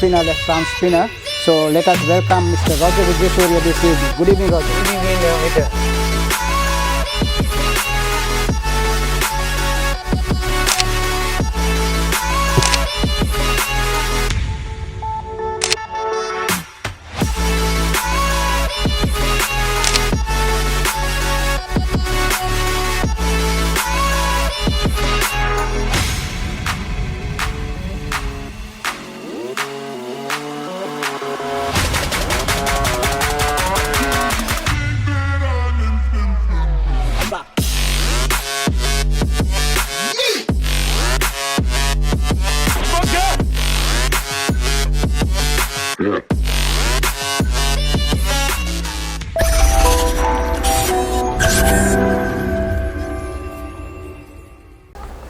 spinner, left-arm spinner. So let us welcome Mr. Roger Wijesuriya this evening. Good evening, Roger. Good evening, Amitha.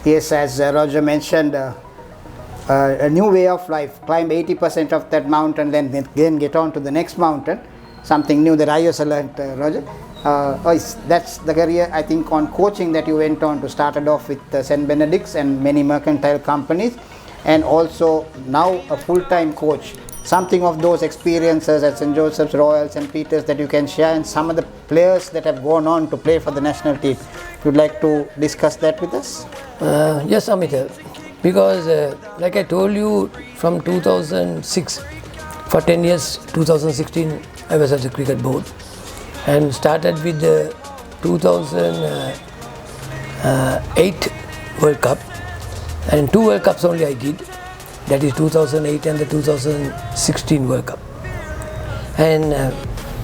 Yes, as Roger mentioned, a new way of life. Climb 80% of that mountain, then again get on to the next mountain. Something new that I also learned, Roger. That's the career, I think, on coaching that you went on to. Started off with St. Benedict's and many mercantile companies, and also now a full-time coach. Something of those experiences at St. Joseph's, Royal, St. Peter's that you can share, and some of the players that have gone on to play for the national team. Would you like to discuss that with us? Yes, Amitha, because like I told you, from 2006, for 10 years, 2016, I was at the cricket board and started with the 2008 World Cup, and 2 World Cups only I did, that is 2008 and the 2016 World Cup. And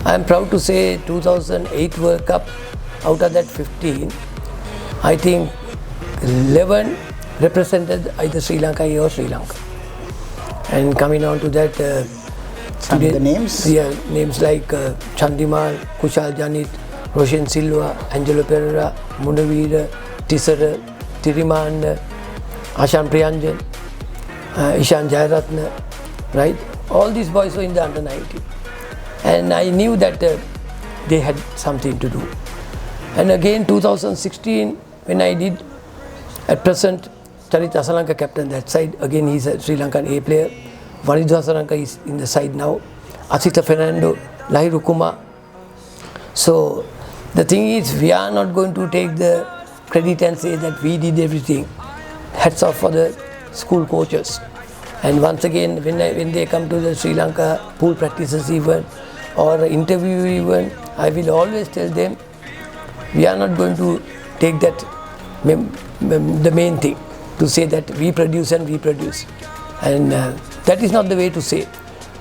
I am proud to say 2008 World Cup, out of that 15, I think 11 represented either Sri Lanka or Sri Lanka. And coming on to that, some of the names? Yeah, names like Chandimal, Kushal Janit, Roshan Silva, Angelo Pereira, Munavira, Tisara, Tiriman, Ashan Priyanjan, Ishan Jayaratna, right? All these boys were in the under 19. And I knew that they had something to do. And again, 2016, when I did, at present, Charit Asalanka captain that side. Again, he's a Sri Lankan A player. Wijesuriya is in the side now. Amitha Fernando, Lahiru Kumar. So the thing is, we are not going to take the credit and say that we did everything. Hats off for the school coaches. And once again, when they come to the Sri Lanka pool practices even or interview even, I will always tell them, we are not going to take that the main thing to say that we produce and we produce, and that is not the way to say,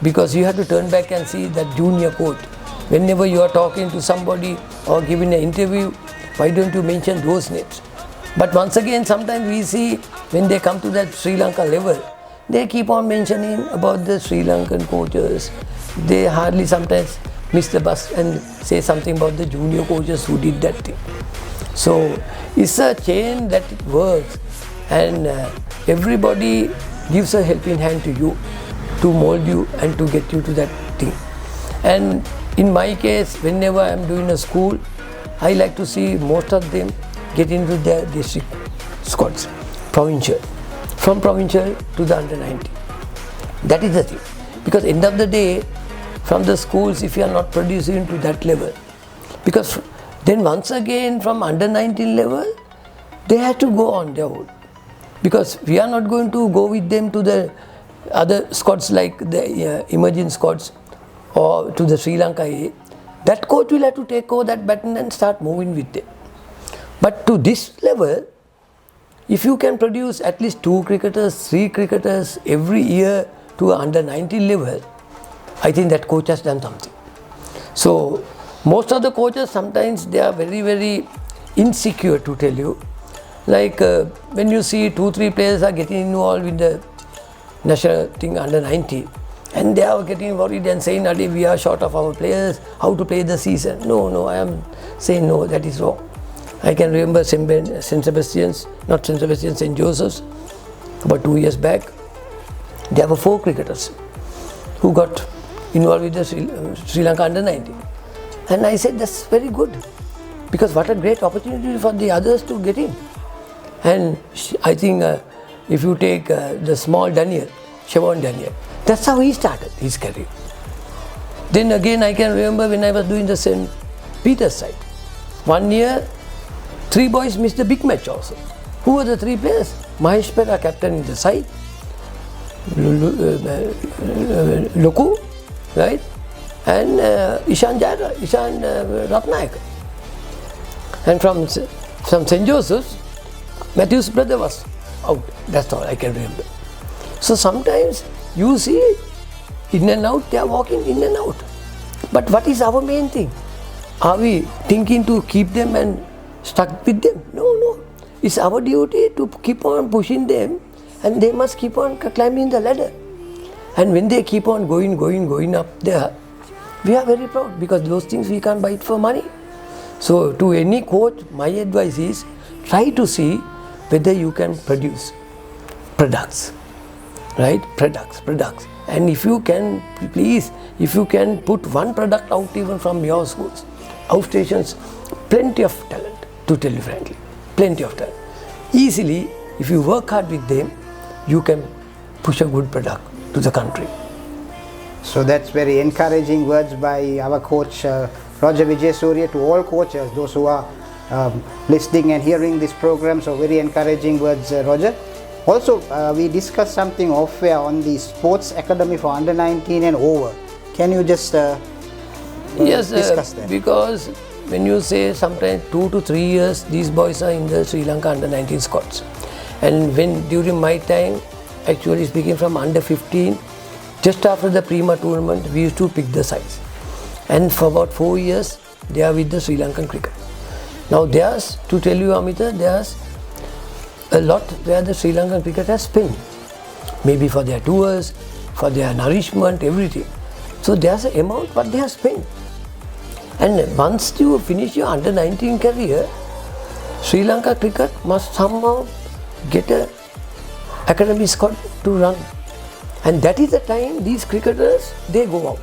because you have to turn back and see that junior coach. Whenever you are talking to somebody or giving an interview, why don't you mention those names? But once again, sometimes we see when they come to that Sri Lanka level, they keep on mentioning about the Sri Lankan coaches. They hardly sometimes miss the bus and say something about the junior coaches who did that thing. So it's a chain that it works, and everybody gives a helping hand to you to mold you and to get you to that thing. And in my case, whenever I am doing a school, I like to see most of them get into their district squads, provincial, from provincial to the under 19. That is the thing, because end of the day, from the schools, if you are not producing to that level, because then once again from under 19 level, they have to go on their own, because we are not going to go with them to the other squads like the emerging squads or to the Sri Lanka A. That coach will have to take over that baton and start moving with them. But to this level, if you can produce at least 2 cricketers, 3 cricketers every year to under 19 level, I think that coach has done something. So most of the coaches, sometimes they are very, very insecure, to tell you. Like when you see 2-3 players are getting involved in the national thing under 19, and they are getting worried and saying, we are short of our players, how to play the season. No, I am saying no, that is wrong. I can remember St. Sebastian's, not St. Sebastian's, St. Joseph's, about 2 years back. There were 4 cricketers who got involved with the Sri Lanka under 19. And I said, that's very good, because what a great opportunity for the others to get in. And I think if you take the small Daniel, Siobhan Daniel, That's how he started his career. Then again I can remember when I was doing the St. Peter's side. One year, 3 boys missed the big match also. Who were the 3 players? Mahesh Pera, captain in the side, Loku, right? And Ishan Ratnayaka. And from St. Joseph's, Matthew's brother was out. That's all I can remember. So sometimes you see in and out, they are walking in and out. But what is our main thing? Are we thinking to keep them and stuck with them? No. It's our duty to keep on pushing them, and they must keep on climbing the ladder. And when they keep on going up there, we are very proud, because those things we can't buy it for money. So to any coach, my advice is try to see whether you can produce products, right? Products. And if you can, please, if you can put one product out even from your schools, outstations, plenty of talent, to tell you frankly, plenty of talent. Easily, if you work hard with them, you can push a good product to the country. So that's very encouraging words by our coach Roger Wijesuriya to all coaches, those who are listening and hearing this program. So very encouraging words, Roger. Also, we discussed something off air on the sports academy for under 19 and over. Can you just discuss that? Because when you say sometimes 2 to 3 years, these boys are in the Sri Lanka under 19 squads. And when during my time, actually speaking from under 15, just after the Prima tournament, we used to pick the sides. And for about 4 years, they are with the Sri Lankan cricket. Now there's, to tell you Amitha, there's a lot where the Sri Lankan cricket has spent. Maybe for their tours, for their nourishment, everything. So there's an amount what they have spent. And once you finish your under 19 career, Sri Lanka cricket must somehow get a academy squad to run. And that is the time these cricketers, they go out.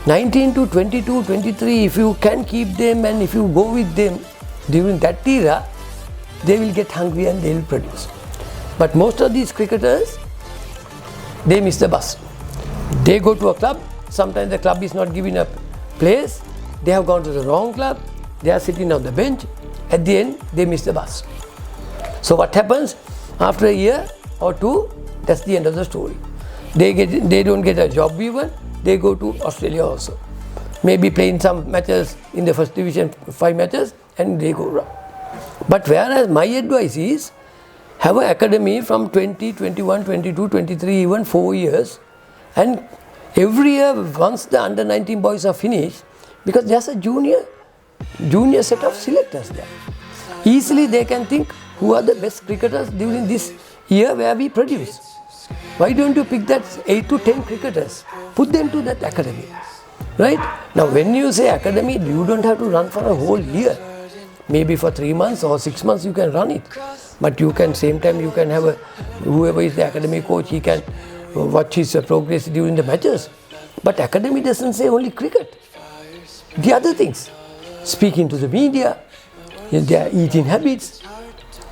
19 to 22, 23, if you can keep them and if you go with them during that era, they will get hungry and they will produce. But most of these cricketers, they miss the bus. They go to a club, sometimes the club is not giving a place, they have gone to the wrong club, they are sitting on the bench, at the end they miss the bus. So what happens? After a year or 2, that's the end of the story. They don't get a job even, they go to Australia also. Maybe playing some matches in the first division, 5 matches, and they go wrong. But whereas my advice is, have an academy from 20, 21, 22, 23, even 4 years, and every year once the under 19 boys are finished, because there's a junior set of selectors there. Easily they can think who are the best cricketers during this year where we produce. Why don't you pick that 8 to 10 cricketers, put them to that academy, right? Now when you say academy, you don't have to run for a whole year. Maybe for 3 months or 6 months you can run it. But you can, same time you can have whoever is the academy coach, he can watch his progress during the matches. But academy doesn't say only cricket. The other things, speaking to the media, their eating habits,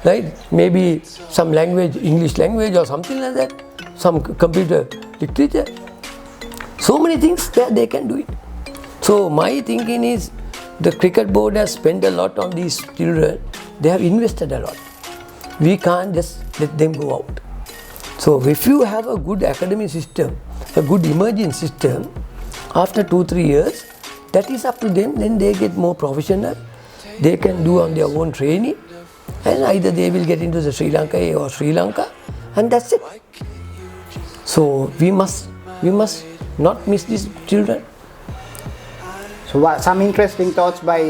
right? Maybe some language, English language or something like that, some computer literature. So many things there they can do it. So my thinking is, the cricket board has spent a lot on these children. They have invested a lot. We can't just let them go out. So if you have a good academy system, a good emerging system, after 2-3 years, that is up to them. Then they get more professional. They can do on their own training, and either they will get into the Sri Lanka A or Sri Lanka, and that's it. So we must not miss these children. So some interesting thoughts by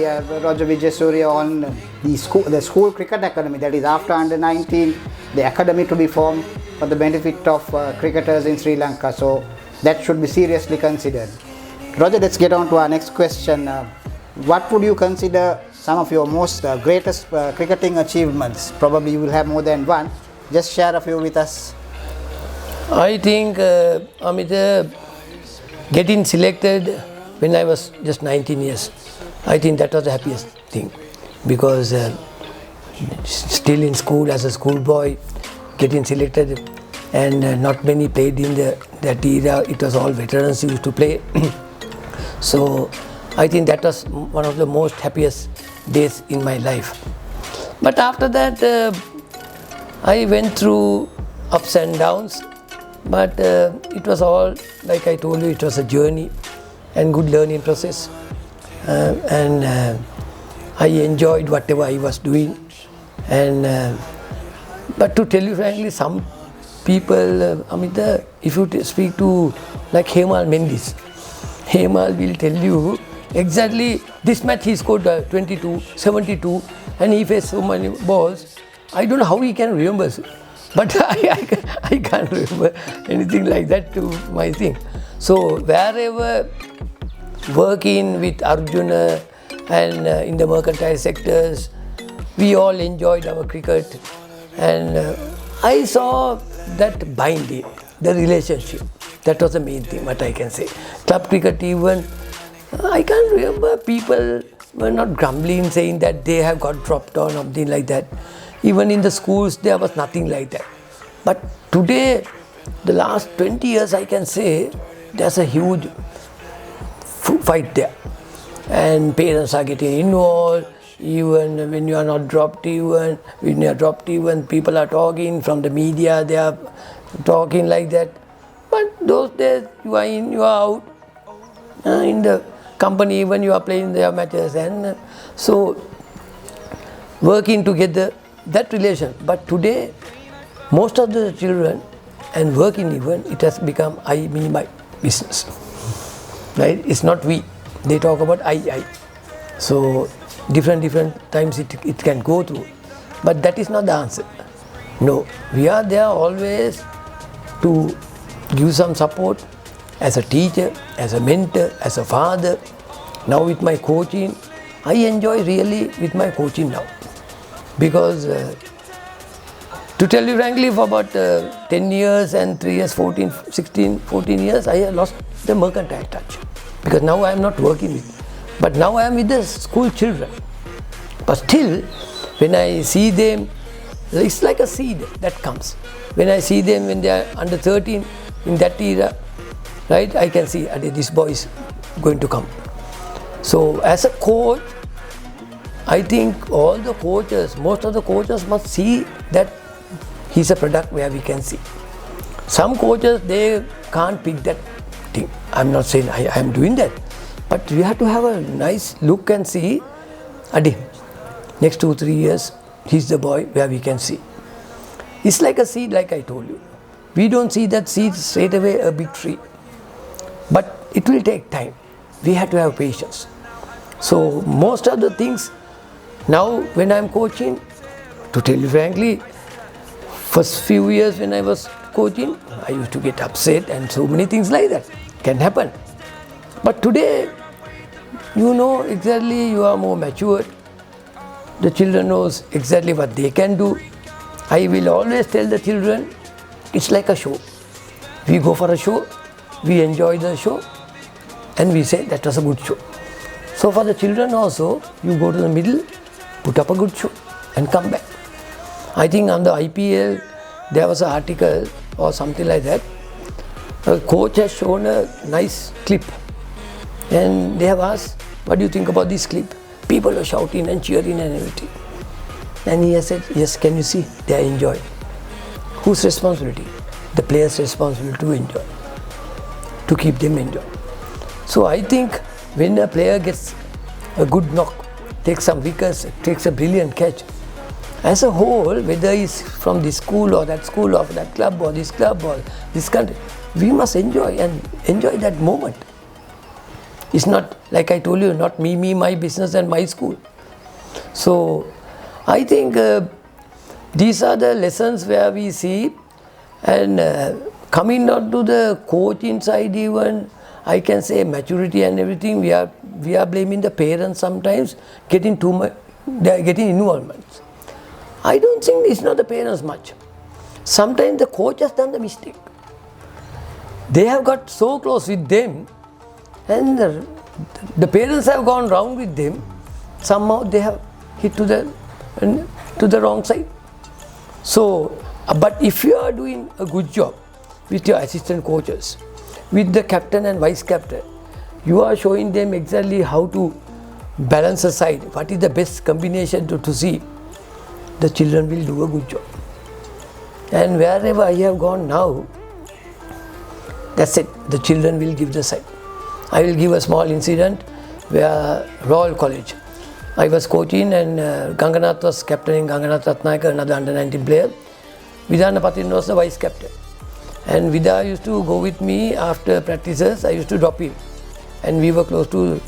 Roger Wijesuriya on the school cricket academy, that is after under 19, the academy to be formed for the benefit of cricketers in Sri Lanka. So that should be seriously considered. Roger, let's get on to our next question. What would you consider some of your most greatest cricketing achievements? Probably you will have more than one. Just share a few with us. I think Amitha, getting selected when I was just 19 years, I think that was the happiest thing, because still in school as a schoolboy, getting selected and not many played in that era. It was all veterans who used to play. So I think that was one of the most happiest days in my life. But after that, I went through ups and downs, but it was all, like I told you, it was a journey and good learning process, and I enjoyed whatever I was doing. And but to tell you frankly, some people, Amitha, if you speak to like Hemal Mendis, Hemal will tell you exactly this match he scored 22, 72, and he faced so many balls. I don't know how he can remember, but I can't remember anything like that to my thing. So wherever working with Arjuna and in the mercantile sectors, we all enjoyed our cricket, and I saw that binding, the relationship. That was the main thing, what I can say. Club cricket even, I can't remember people were not grumbling saying that they have got dropped or something like that. Even in the schools there was nothing like that. But today, the last 20 years I can say, there's a huge fight there. And parents are getting involved, even when you are not dropped even, when you are dropped even, people are talking from the media, they are talking like that. But those days, you are in, you are out, in the company when you are playing their matches, and so working together, that relation. But today, most of the children and working even, it has become I, me, my business. Right? It's not we. They talk about I. So different times it can go through. But that is not the answer. No, we are there always to give some support as a teacher, as a mentor, as a father. Now with my coaching, I enjoy really with my coaching now. Because to tell you frankly, for about 10 years and 3 years, 14 years, I have lost the mercantile touch. Because now I am not working with, but now I am with the school children. But still, when I see them, it's like a seed that comes. When I see them when they are under 13, in that era, right, I can see this boy is going to come. So as a coach, I think all the coaches, most of the coaches must see that he's a product where we can see. Some coaches, they can't pick that thing. I'm not saying I am doing that, but we have to have a nice look and see, Adi, next 2-3 years, he's the boy where we can see. It's like a seed, like I told you. We don't see that seed straight away a big tree, but it will take time. We have to have patience. So most of the things, now when I'm coaching, to tell you frankly, first few years when I was coaching, I used to get upset and so many things like that can happen. But today, you know exactly, you are more matured. The children knows exactly what they can do. I will always tell the children, it's like a show. We go for a show, we enjoy the show, and we say that was a good show. So for the children also, you go to the middle, put up a good show and come back. I think on the IPL, there was an article or something like that. A coach has shown a nice clip and they have asked, what do you think about this clip? People are shouting and cheering and everything. And he has said, yes, can you see? They are enjoying. Whose responsibility? The player's responsibility to enjoy, to keep them enjoying. So I think when a player gets a good knock, takes some wickets, takes a brilliant catch, as a whole, whether he's from this school or that club or this country, we must enjoy that moment. It's not, like I told you, not me, my business and my school. So I think these are the lessons where we see, and coming on to the coaching side even, I can say maturity and everything, we are blaming the parents sometimes, getting too much, they are getting involvement. I don't think it's not the parents much. Sometimes the coach has done the mistake. They have got so close with them, and the parents have gone wrong with them. Somehow they have hit to the wrong side. So But if you are doing a good job with your assistant coaches, with the captain and vice captain, you are showing them exactly how to balance a side, what is the best combination to see, the children will do a good job. And wherever I have gone now, that's it, the children will give the side. I will give a small incident where Royal College, I was coaching and Ganganath was captaining, Ganganath Ratnayaka, another under 19 player. Vidana Patin was the vice captain. And Vida used to go with me after practices, I used to drop him. And we were close to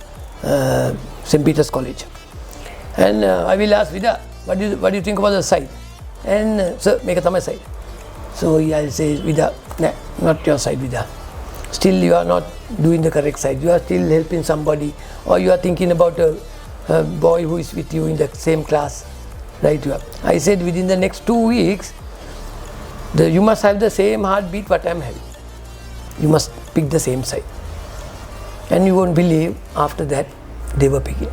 St. Peter's College. And I will ask Vida, what do you think about the side? And sir, make a Tamil side. So I'll say, Vida, nah, not your side, Vida. Still you are not doing the correct side. You are still helping somebody, or you are thinking about a boy who is with you in the same class. Right? I said within the next 2 weeks, you must have the same heartbeat what I am having. You must pick the same side. And you won't believe after that they were picking.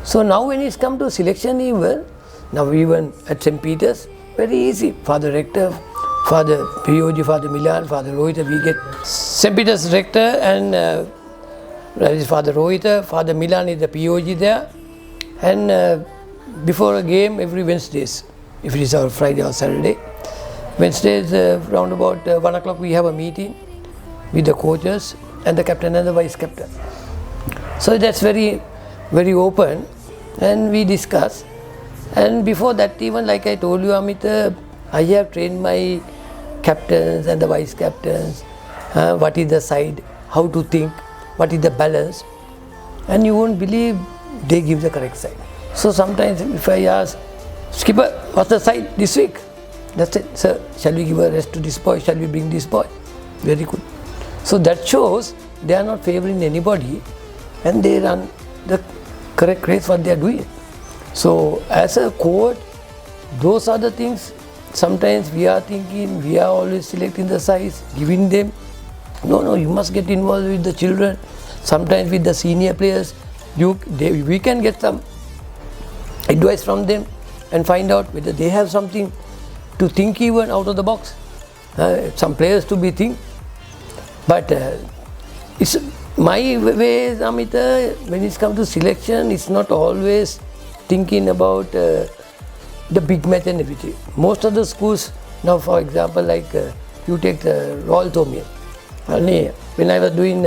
So now when it's come to selection even at St. Peter's, very easy. Father Rector, Father POG, Father Milan, Father Rohita, we get St. Peter's Rector and that is Father Rohita, Father Milan is the POG there. And before a game every Wednesdays, if it is our Friday or Saturday, Wednesdays round about 1 o'clock we have a meeting with the coaches and the captain and the vice captain. So that's very, very open and we discuss. And before that even, like I told you Amitha, I have trained my captains and the vice captains, what is the side, how to think, what is the balance, and you won't believe they give the correct side. So sometimes if I ask, skipper, what's the side this week? That's it, sir, shall we give a rest to this boy, shall we bring this boy? Very good. So that shows they are not favouring anybody and they run the correct race what they are doing. So as a coach, those are the things. Sometimes we are thinking, we are always selecting the size, giving them. No, you must get involved with the children. Sometimes with the senior players, we can get some advice from them and find out whether they have something to think even out of the box. Some players to be think. But it's my way, Amitha, when it comes to selection, it's not always thinking about the big match and everything. Most of the schools now, for example, like you take the Royal Tomian. When I was doing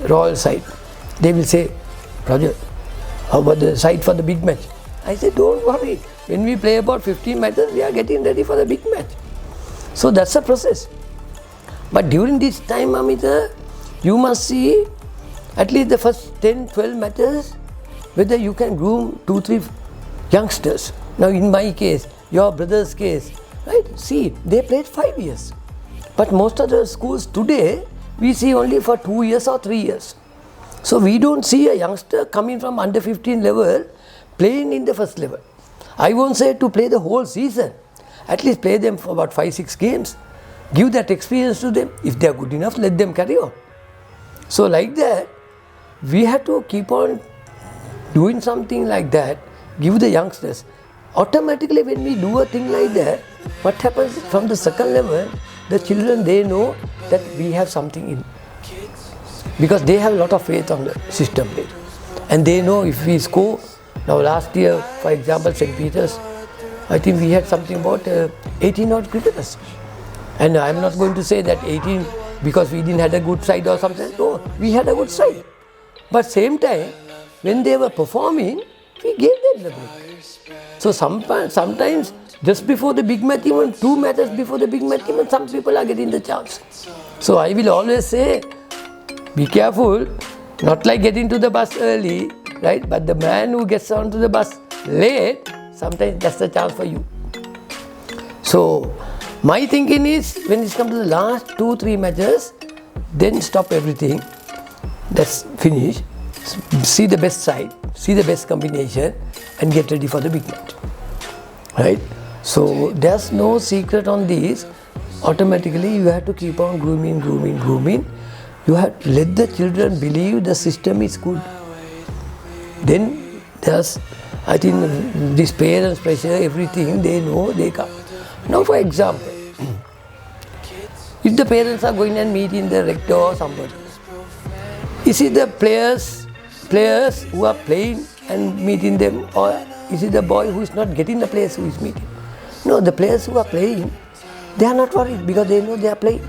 Royal side, they will say, Roger, how about the side for the big match? I said, don't worry. When we play about 15 matches, we are getting ready for the big match. So that's the process. But during this time, Amitha, you must see at least the first 10, 12 matches, whether you can groom 2, 3 youngsters. Now in my case, your brother's case, right? See, they played 5 years. But most of the schools today, we see only for 2 years or 3 years. So we don't see a youngster coming from under 15 level playing in the first level. I won't say to play the whole season. At least play them for about 5, 6 games. Give that experience to them. If they are good enough, let them carry on. So like that, we have to keep on doing something like that, give the youngsters. Automatically when we do a thing like that, what happens from the second level, the children, they know that we have something in. Because they have a lot of faith on the system. And they know if we score, now last year, for example, St. Peter's, I think we had something about 18 odd cricketers. And I'm not going to say that 18 because we didn't have a good side or something. No, we had a good side. But same time, when they were performing, we gave them the break. So sometimes, just before the big match, even 2 matches before the big match, even some people are getting the chance. So I will always say, be careful, not like getting to the bus early, right? But the man who gets onto the bus late, sometimes that's the chance for you. So my thinking is, when it comes to the last 2, 3 matches, then stop everything. That's finished. See the best side, see the best combination, and get ready for the big match. Right? So there's no secret on this. Automatically you have to keep on grooming. You have to let the children believe the system is good. Then there's, I think, this parents' pressure, everything, they know they come. Now for example, if the parents are going and meeting the rector or somebody, is it the players who are playing and meeting them, or is it the boy who is not getting the players who is meeting? No, the players who are playing, they are not worried because they know they are playing.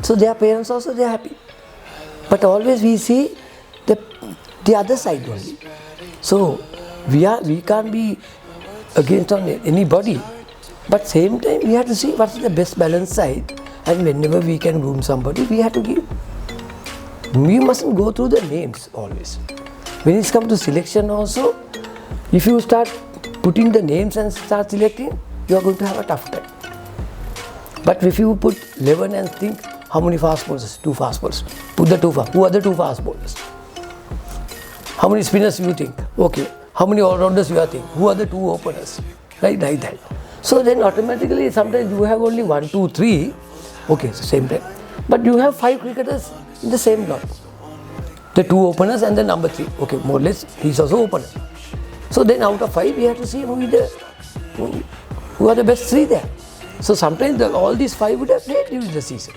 So their parents also, they are happy. But always we see the other side only. So we can't be against on anybody, but same time we have to see what's the best balance side, and whenever we can groom somebody, we have to give. We mustn't go through the names always. When it's come to selection also, if you start putting the names and start selecting, you are going to have a tough time. But if you put 11 and think, how many fast bowlers? 2 fast bowlers. Put the 2 fast. Who are the 2 fast bowlers? How many spinners you think? Okay. How many all-rounders you are thinking? Who are the 2 openers? Right, like that. So then automatically sometimes you have only 1, 2, 3. Okay, so same time. But you have 5 cricketers in the same lot. The 2 openers and the number 3. Okay, more or less, he's also opener. So then out of 5, we have to see who are the best 3 there. So sometimes all these 5 would have played during the season.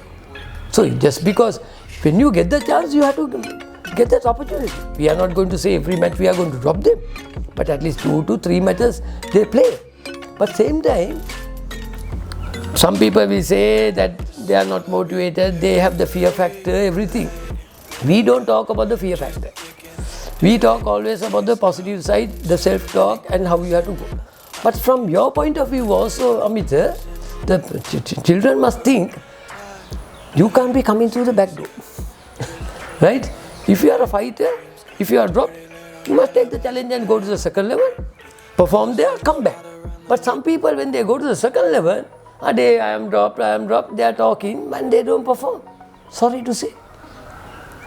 So just because when you get the chance, you have to get that opportunity. We are not going to say every match we are going to drop them, but at least 2 to 3 matches they play. But same time, some people will say that they are not motivated, they have the fear factor, everything. We don't talk about the fear factor. We talk always about the positive side, the self-talk and how you have to go. But from your point of view also, Amitha, the children must think, you can't be coming through the back door. Right? If you are a fighter, if you are dropped, you must take the challenge and go to the second level, perform there, come back. But some people, when they go to the second level, I am dropped, they are talking and they don't perform. Sorry to say.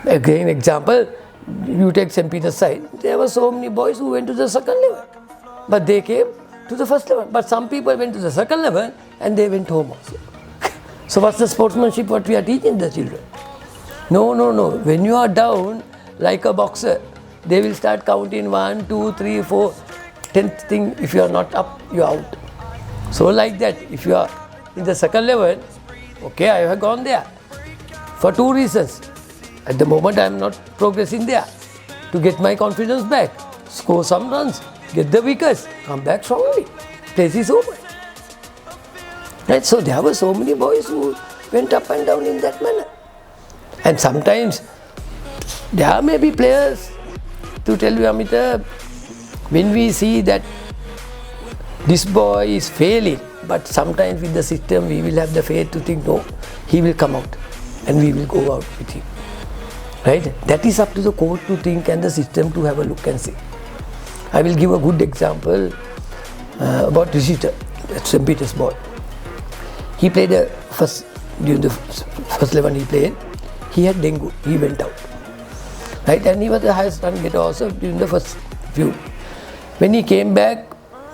Again, example, you take St. Peter's side, there were so many boys who went to the second level, but they came to the first level. But some people went to the second level and they went home also. So what's the sportsmanship what we are teaching the children? No. When you are down, like a boxer, they will start counting 1, 2, 3, 4, 10th thing, if you are not up, you are out. So like that, if you are in the second level, okay, I have gone there for 2 reasons. At the moment I am not progressing there. To get my confidence back, score some runs, get the wickets, come back strongly. Place is over. Right? So there were so many boys who went up and down in that manner. And sometimes there may be players, to tell you Amitha, when we see that this boy is failing, but sometimes with the system we will have the faith to think, no, he will come out and we will go out with him. Right? That is up to the coach to think and the system to have a look and see. I will give a good example about Rishita, St. Peter's boy. He played during the first 11 he played, he had dengue, he went out. Right? And he was the highest run getter also during the first few. When he came back,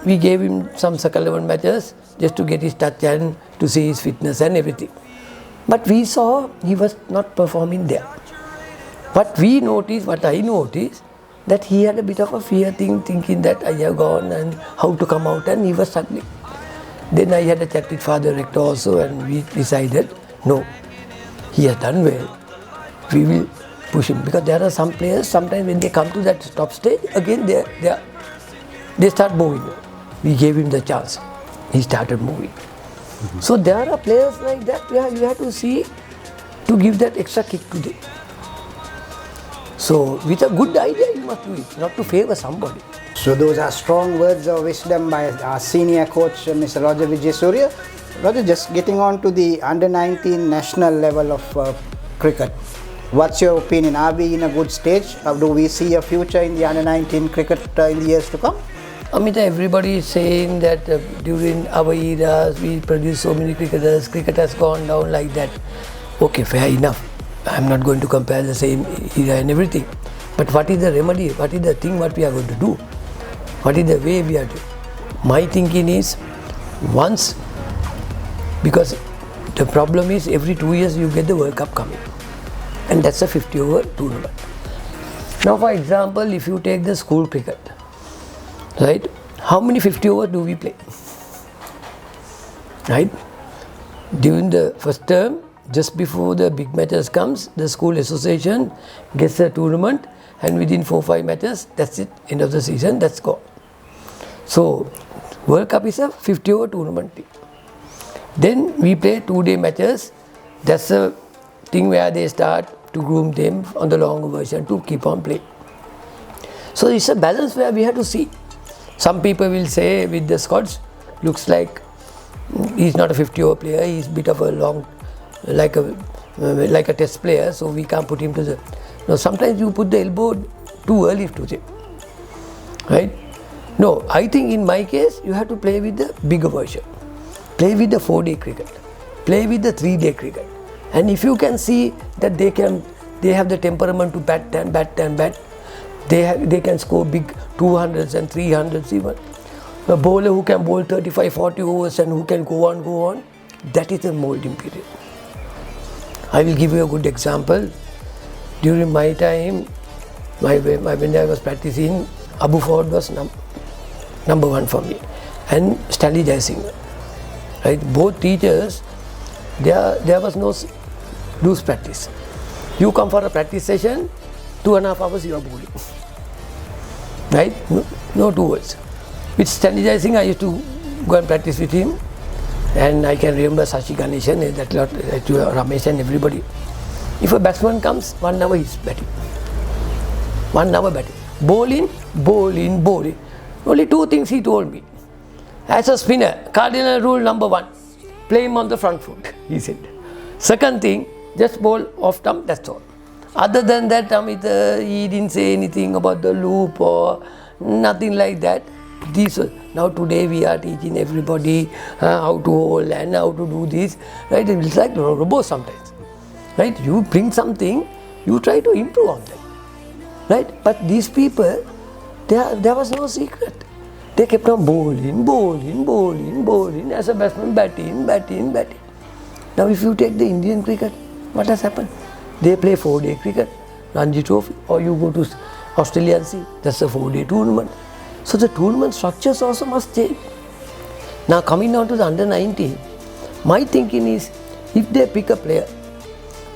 we gave him some second 11 matches just to get his touch and to see his fitness and everything. But we saw he was not performing there. What I noticed, that he had a bit of a fear thing, thinking that I have gone and how to come out, and he was struggling. Then I had a chat with Father Rector also, and we decided, no, he has done well, we will push him. Because there are some players, sometimes when they come to that top stage, again they start moving. We gave him the chance, he started moving. Mm-hmm. So there are players like that, you have to see, to give that extra kick to them. So with a good idea you must do it, not to favour somebody. So those are strong words of wisdom by our senior coach, Mr. Roger Wijesuriya. Roger, just getting on to the under-19 national level of cricket. What's your opinion? Are we in a good stage? Do we see a future in the under-19 cricket in the years to come? Amitha, everybody is saying that during our eras we produced so many cricketers, cricket has gone down like that. Okay, fair enough. I am not going to compare the same era and everything. But what is the remedy? What is the thing what we are going to do? What is the way we are doing? My thinking is, once, because the problem is every 2 years you get the World Cup coming. And that's a 50 over tournament. Now for example, if you take the school cricket, right? How many 50 overs do we play? right? During the first term, just before the big matches comes, the school association gets a tournament, and within 4-5 matches, that's it, end of the season, that's gone. So, World Cup is a 50-over tournament team. Then we play 2-day matches. That's a thing where they start to groom them on the longer version to keep on playing. So it's a balance where we have to see. Some people will say with the Scots, looks like he's not a 50-over player, he's a bit of a long, like a test player, so we can't put him to the... No, sometimes you put the elbow too early to him, right? No, I think in my case, you have to play with the bigger version. Play with the 4-day cricket. Play with the 3-day cricket. And if you can see that they have the temperament to bat, they can score big 200s and 300s even. A bowler who can bowl 35-40 overs and who can go on, that is the molding period. I will give you a good example. During my time, when I was practicing, Abu Ford was number one for me, and Stanley Jayasinghe. Right? Both teachers, there was no loose practice. You come for a practice session, 2.5 hours you are bowling. Right? No 2 words. With Stanley Jayasinghe, I used to go and practice with him, and I can remember Sashi Ganeshan, that lot, Ramesh and everybody. If a batsman comes, 1 hour he's batting. 1 hour batting. Bowling. Only 2 things he told me. As a spinner, cardinal rule number 1, play him on the front foot, he said. Second thing, just bowl off stump, that's all. Other than that, Amitha, he didn't say anything about the loop or nothing like that. Now today we are teaching everybody how to hold and how to do this, right? It's like robots sometimes, right? You bring something, you try to improve on them, right? But these people, there was no secret. They kept on bowling, as a batsman, batting. Now if you take the Indian cricket, what has happened? They play 4-day cricket, Ranji Trophy, or you go to Australian Sea, that's a 4-day tournament. So the tournament structures also must change. Now coming down to the under-19, my thinking is, if they pick a player,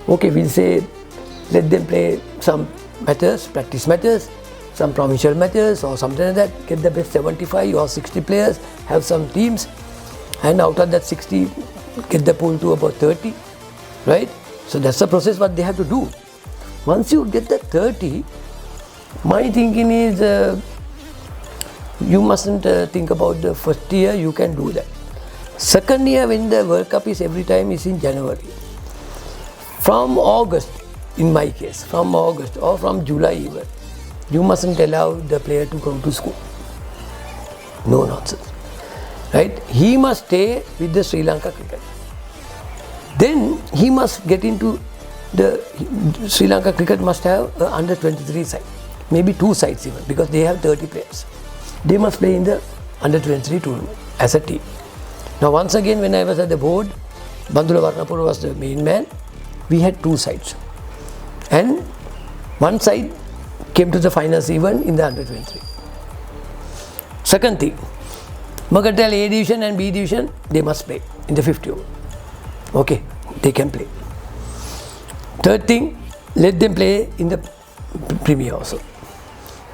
okay, we'll say, let them play some matches, practice matches, some provincial matches or something like that, get the best 75 or 60 players, have some teams, and out of that 60, get the pool to about 30, right? So that's the process what they have to do. Once you get the 30, my thinking is, you mustn't think about the first year, you can do that. Second year, when the World Cup is every time is in January. From August, in my case, from August or from July even, you mustn't allow the player to go to school. No nonsense. Right? He must stay with the Sri Lanka cricket. Then he must get into the Sri Lanka cricket must have an under 23 side, maybe 2 sides even, because they have 30 players. They must play in the under 23 tournament as a team. Now once again, when I was at the board, Bandula Varnapur was the main man. We had 2 sides, and one side came to the finals even in the under 23. Second thing, Mercantile A division and B division, they must play in the 50 over. Okay, they can play. Third thing, let them play in the Premier also.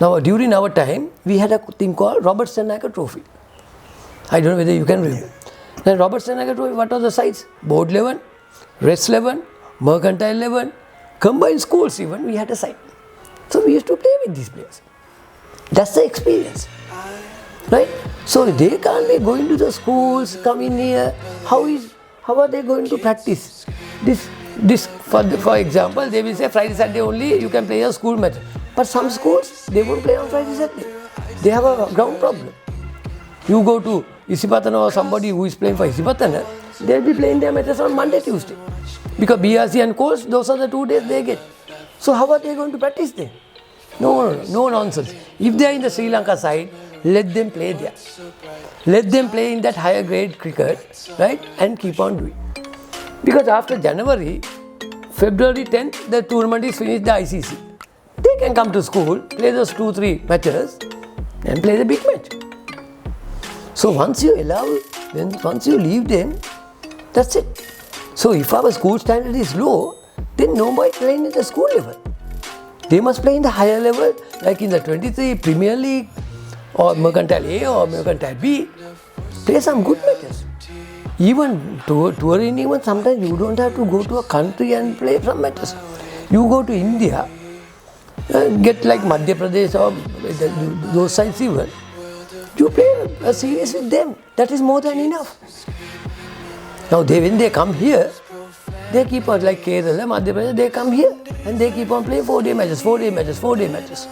Now during our time, we had a thing called Robert Sennaker Trophy. I don't know whether you can remember. Now Robert Sennaker Trophy, what are the sides? Board 11, Rest 11, Mercantile 11, combined schools even, we had a side. So we used to play with these players. That's the experience, right? So they can't be going to the schools, come in here. How are they going to practice? This for example, they will say Friday, Saturday only you can play a school match. But some schools, they won't play on Friday, Saturday. They have a ground problem. You go to Isipatana or somebody who is playing for Isipatana, they'll be playing their matches on Monday, Tuesday. Because BRC and course, those are the 2 days they get. So how are they going to practice there? No nonsense. If they are in the Sri Lanka side, let them play there. Let them play in that higher grade cricket, right? And keep on doing. Because after January, February 10th, the tournament is finished, the ICC. They can come to school, play those 2-3 matches and play the big match. So once you allow Then once you leave them, that's it. So if our school standard is low, then nobody playing at the school level. They must play in the higher level, like in the 23 Premier League or Mercantile A or Mercantile B. Play some good matches. Even touring, even sometimes you don't have to go to a country and play some matches. You go to India, get like Madhya Pradesh or those sides even. You play a series with them. That is more than enough. Now when they come here, they keep on like Kerala, Madhya Pradesh, they come here and they keep on playing 4-day matches.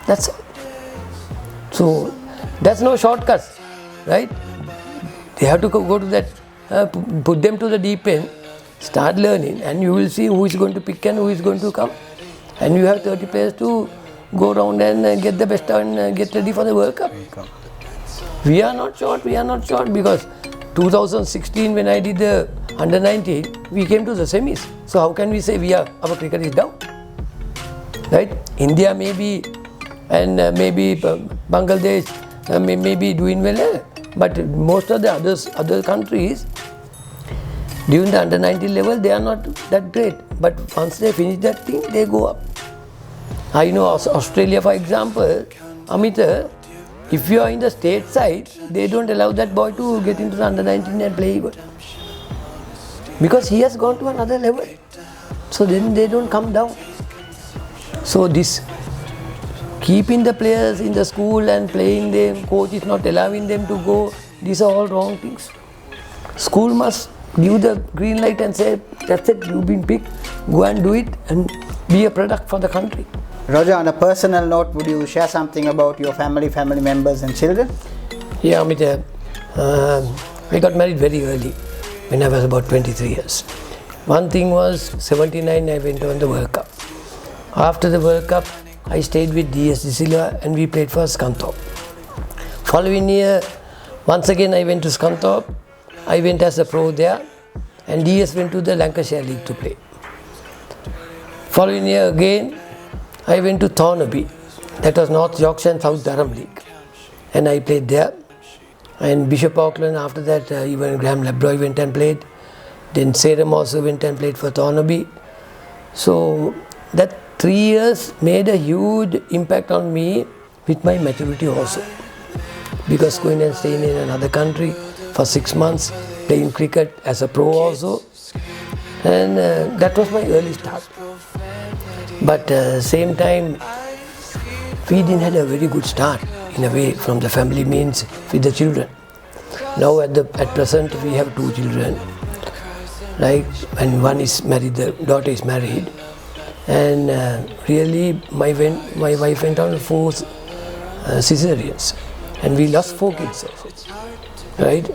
That's it. So that's no shortcuts, right? They have to go to that, put them to the deep end, start learning, and you will see who is going to pick and who is going to come. And you have 30 players to go around and get the best and get ready for the World Cup. We are not short because 2016 when I did the under-19, we came to the semis. So how can we say our cricket is down? Right? India maybe and maybe Bangladesh may be doing well, but most of the other countries during the under-19 level they are not that great. But once they finish that thing, they go up. I know Australia, for example, Amitha, if you are in the state side, they don't allow that boy to get into the under-19 and play good. Because he has gone to another level. So then they don't come down. So this keeping the players in the school and playing them, coach is not allowing them to go, these are all wrong things. School must give the green light and say, that's it, you've been picked, go and do it and be a product for the country. Roger, on a personal note, would you share something about your family members and children? Yeah, Amitha, I got married very early, when I was about 23 years. One thing was, 79 I went on the World Cup. After the World Cup, I stayed with DS De Silva and we played for Scunthorpe. Following year, once again I went to Scunthorpe. I went as a pro there and DS went to the Lancashire League to play. Following year again, I went to Thornaby, that was North Yorkshire and South Durham League, and I played there. And Bishop Auckland, after that even Graham Labroy went and played. Then Salem also went and played for Thornaby. So that 3 years made a huge impact on me with my maturity also. Because going and staying in another country for 6 months, playing cricket as a pro also, and that was my early start. But same time, we didn't have a very good start in a way from the family means with the children. Now at present we have 2 children, like, and one is married, the daughter is married, and really my wife went on 4 cesareans, and we lost 4 kids also, right?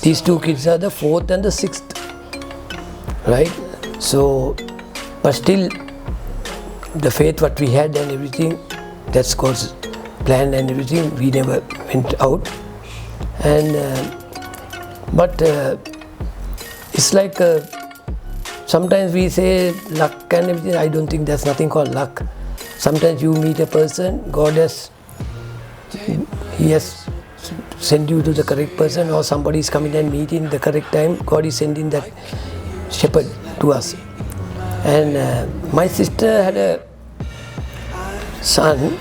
These 2 kids are the 4th and the 6th, right? So, but still, the faith what we had and everything, that's God's plan and everything, we never went out. And but it's like sometimes we say luck and everything. I don't think there's nothing called luck. Sometimes you meet a person, God has sent you to the correct person, or somebody is coming and meeting the correct time. God is sending that shepherd to us. And my sister had a son,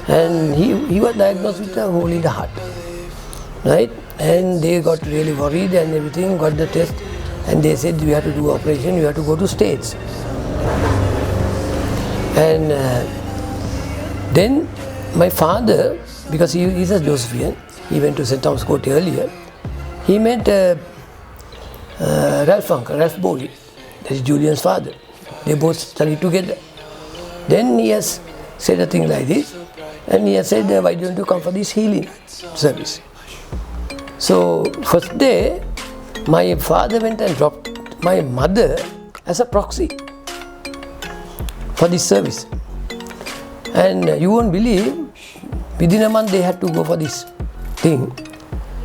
and he was diagnosed with a hole in the heart, right? And they got really worried and everything, got the test, and they said you have to do operation, you have to go to States. And then my father, because he is a Josephian, he went to St. Thomas Court earlier, he met Ralph Bowley, that is Julian's father. They both studied together. Then he has said a thing like this, and he has said, why don't you come for this healing service? So first day, my father went and dropped my mother as a proxy for this service. And you won't believe, within a month they had to go for this thing.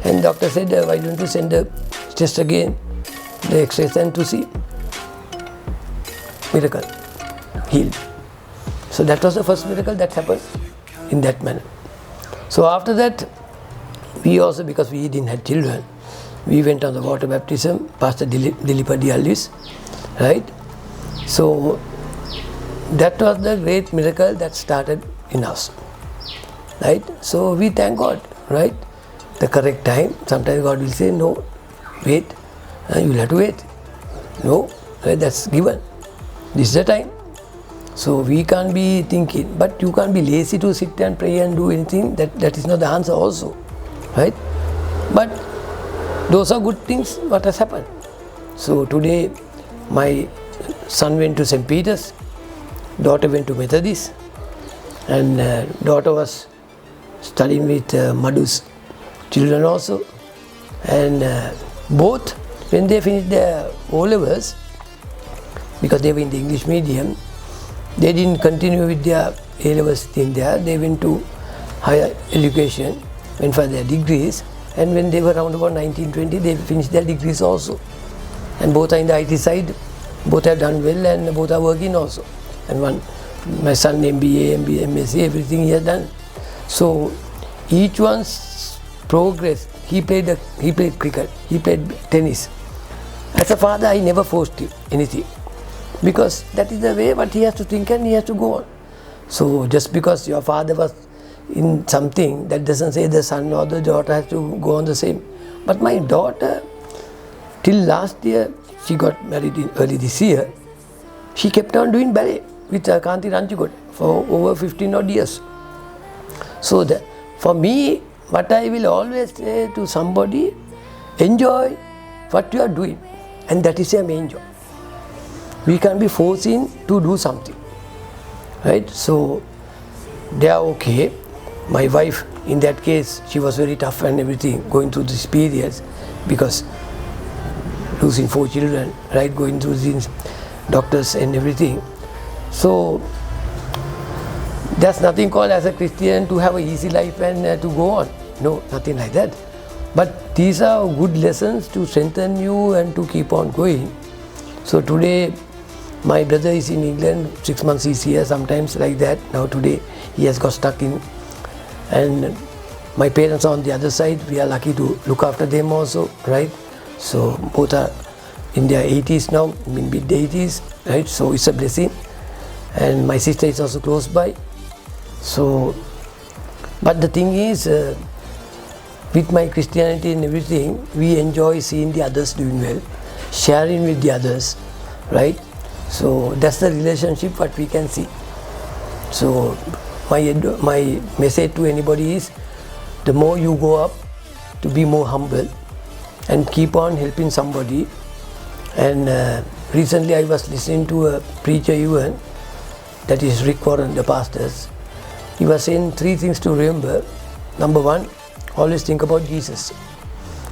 And doctor said, why don't you send the test again, the X-rays, and to see. Miracle, healed. So that was the first miracle that happened in that manner. So after that, we also, because we didn't have children, we went on the water baptism, Pastor Dilipa Dialis, right? So that was the great miracle that started in us, right? So we thank God, right? The correct time, sometimes God will say, no, wait, you will have to wait. No, right? That's given. This is the time. So we can't be thinking, but you can't be lazy to sit and pray and do anything. That is not the answer also, right? But those are good things what has happened. So today my son went to St. Peter's, daughter went to Methodist, and daughter was studying with Madhu's children also. And both, when they finished their O-levels, because they were in the English medium, they didn't continue with their A-levels thing there. They went to higher education, went for their degrees, and when they were around about 1920, they finished their degrees also. And both are in the IT side, both have done well, and both are working also. And one, my son MBA, MSc, everything he has done. So each one's progress. He played cricket, he played tennis. As a father, I never forced him anything, because that is the way what he has to think and he has to go on. So just because your father was in something, that doesn't say the son or the daughter has to go on the same. But my daughter, till last year, she got married in early this year, she kept on doing ballet with Kanti Ranchikot for over 15 odd years. So for me, what I will always say to somebody, enjoy what you are doing, and that is your main job. We can be forcing to do something, right? So they are okay. My wife, in that case, she was very tough and everything, going through these periods, because losing 4 children, right, going through these doctors and everything. So there's nothing called as a Christian to have an easy life and to go on. No, nothing like that. But these are good lessons to strengthen you and to keep on going. So today, my brother is in England, 6 months he's here, sometimes like that. Now today, he has got stuck in. And my parents are on the other side. We are lucky to look after them also, right? So both are in their 80s now, mid 80s, right? So it's a blessing. And my sister is also close by. So, but the thing is, with my Christianity and everything, we enjoy seeing the others doing well, sharing with the others, right? So that's the relationship what we can see. So my message to anybody is, the more you go up, to be more humble and keep on helping somebody. And recently I was listening to a preacher even, that is Rick Warren, the pastors. He was saying 3 things to remember. Number 1, always think about Jesus.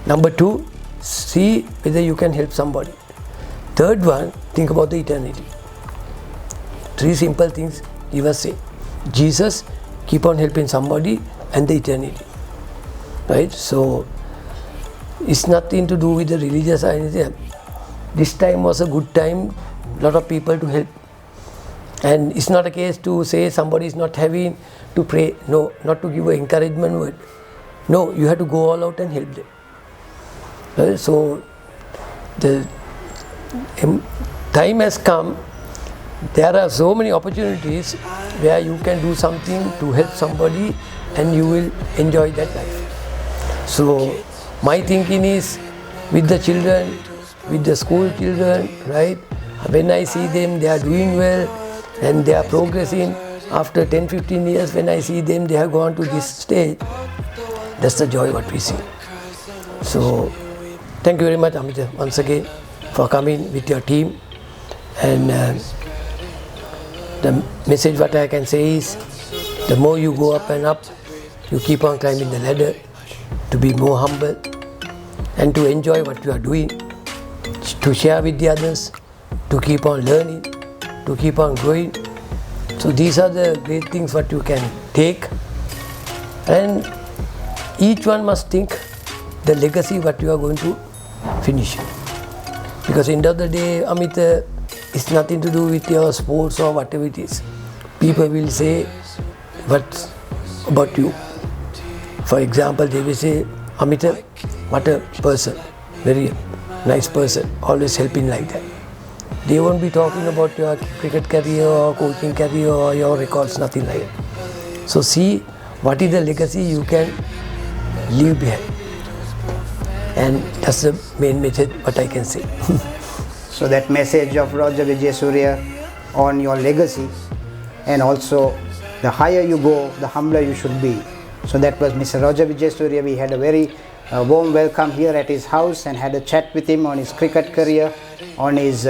Number 2, see whether you can help somebody. Third one, think about the eternity. 3 simple things he was saying. Jesus, keep on helping somebody, and the eternity. Right? So it's nothing to do with the religious or anything. This time was a good time, lot of people to help. And it's not a case to say somebody is not having to pray. No, not to give an encouragement word. No, you have to go all out and help them. Right? So the time has come. There are so many opportunities where you can do something to help somebody and you will enjoy that life. So my thinking is, with the children, with the school children, right? When I see them, they are doing well and they are progressing. After 10-15 years, when I see them, they have gone to this stage. That's the joy what we see. So thank you very much, Amitha, once again for coming with your team. And the message what I can say is, the more you go up and up, you keep on climbing the ladder, to be more humble and to enjoy what you are doing, to share with the others, to keep on learning, to keep on growing. So these are the great things what you can take, and each one must think the legacy what you are going to finish. Because end of the day, Amitha, it's nothing to do with your sports or whatever it is. People will say, what about you? For example, they will say, Amitha, what a person. very nice person, always helping like that. They won't be talking about your cricket career or coaching career or your records, nothing like that. So see what is the legacy you can leave behind. And that's the main message what I can say. So that message of Roger Wijesuriya on your legacy, and also the higher you go, the humbler you should be. So that was Mr. Roger Wijesuriya. We had a very warm welcome here at his house and had a chat with him on his cricket career, on his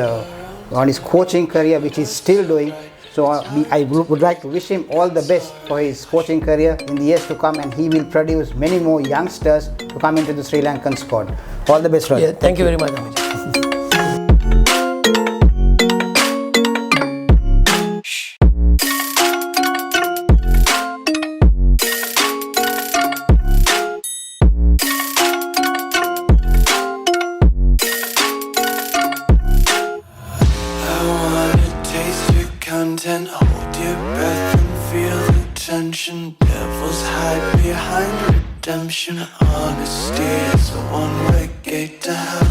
coaching career, which he's still doing. So I would like to wish him all the best for his coaching career in the years to come, and he will produce many more youngsters to come into the Sri Lankan squad. All the best, Roger. Yeah, thank you very much, Amitha. Content, hold your breath and feel the tension. Devils hide behind redemption. Honesty is a one-way gate to hell.